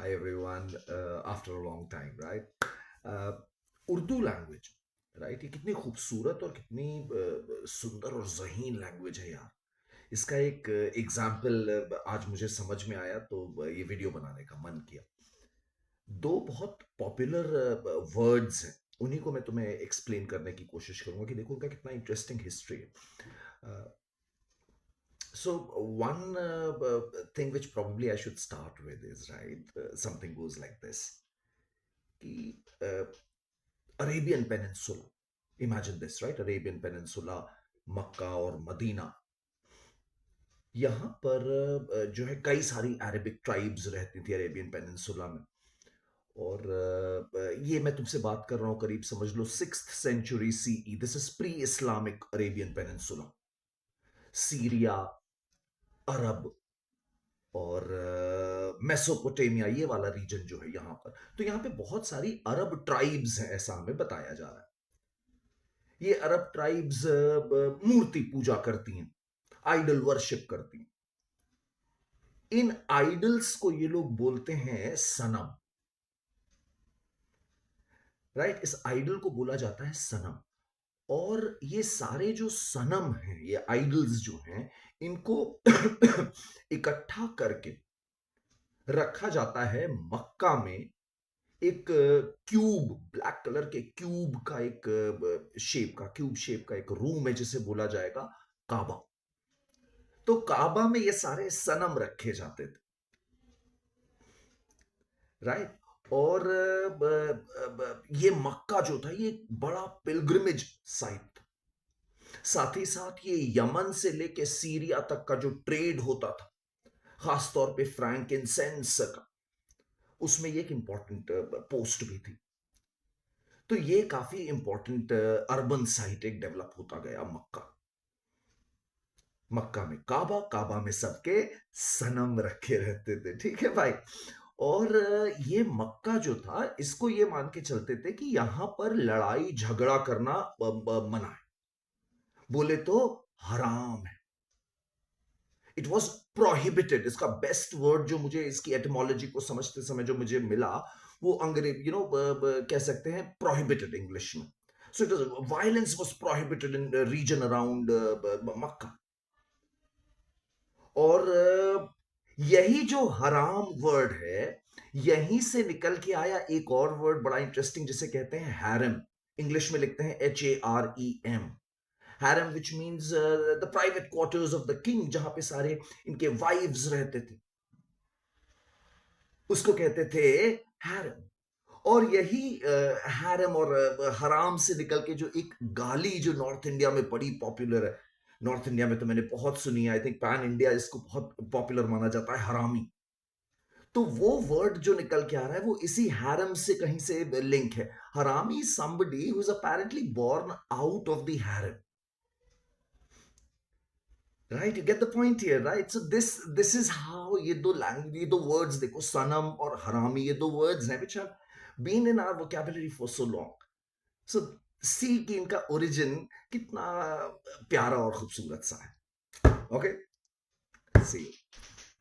Hi everyone. After a long time, right? Urdu language, right? ये कितनी खूबसूरत और कितनी सुंदर और ज़हीन लैंग्वेज है यार। इसका एक एग्जाम्पल आज मुझे समझ में आया, तो ये वीडियो बनाने का मन किया। दो बहुत पॉपुलर वर्ड्स हैं, उन्हीं को मैं तुम्हें एक्सप्लेन करने की कोशिश करूंगा कि देखो उनका कितना इंटरेस्टिंग हिस्ट्री है। So one thing which probably I should start with is, right, something goes like this कि Arabian peninsula, imagine this, right? Arabian peninsula, Mecca और मदीना, यहाँ पर जो है कई सारी अरेबिक ट्राइब्स रहती थी अरेबियन पेनिनसुला में। और ये मैं तुमसे बात कर रहा हूँ करीब समझ लो 6th century CE। This is pre Islamic Arabian peninsula. Syria, Arab और मेसोपोटामिया, ये वाला रीजन जो है यहाँ पर, तो यहाँ पे बहुत सारी अरब ट्राइब्स हैं, ऐसा हमें बताया जा रहा है। ये अरब ट्राइब्स मूर्ति पूजा करती हैं, आइडल वर्शिप करती हैं। इन आइडल्स को ये लोग बोलते हैं सनम, राइट? इस आइडल को बोला जाता है सनम। और ये सारे जो सनम हैं, ये आइडल्स जो हैं, इनको इकट्ठा करके रखा जाता है मक्का में। एक क्यूब, ब्लैक कलर के क्यूब का एक शेप का, क्यूब शेप का एक रूम है जिसे बोला जाएगा काबा। तो काबा में ये सारे सनम रखे जाते थे, राइट? और ये मक्का जो था ये एक बड़ा पिलग्रिमेज साइट था। साथ ही साथ ये यमन से लेके सीरिया तक का जो ट्रेड होता था, खासतौर पे फ्रैंकिनसेंस का, उसमें ये एक इंपॉर्टेंट पोस्ट भी थी। तो ये काफी इंपॉर्टेंट अर्बन साइट एक डेवलप होता गया मक्का। मक्का में काबा, काबा में सबके सनम रखे रहते थे, ठीक है भाई? और ये मक्का जो था, इसको ये मान के चलते थे कि यहां पर लड़ाई झगड़ा करना मना है, बोले तो हराम है। It was prohibited. इसका बेस्ट वर्ड जो मुझे इसकी एटमोलॉजी को समझते समय जो मुझे मिला, वो अंग्रेज कह सकते हैं प्रोहिबिटेड इंग्लिश में। So it was, violence was prohibited in region around Mecca. और यही जो हराम वर्ड है, यहीं से निकल के आया एक और वर्ड बड़ा इंटरेस्टिंग जिसे कहते हैं हैरम। इंग्लिश में लिखते हैं HAREM। Harem which means the private quarters of the king, जहां पे सारे इनके वाइव्स रहते थे, उसको कहते थे हैरम। और यही हैरम और हराम से निकल के जो एक गाली जो नॉर्थ इंडिया में बड़ी पॉपुलर है, नॉर्थ इंडिया में तो मैंने बहुत सुनी है, आई थिंक पैन इंडिया इसको बहुत पॉपुलर माना जाता है, हरामी। तो वो वर्ड जो निकल के आ रहा है वो इसी हैरम से कहीं से लिंक है। हरामी somebody who is apparently born out of the harem, right? You get the point here, right? So this is how ये दो लैंग्वेज, ये दो वर्ड्स देखो, सनम और हरामी, ये दो वर्ड्स हैं which have been in our vocabulary for so long. So सी की इनका ओरिजिन कितना प्यारा और खूबसूरत सा है। ओके, सी।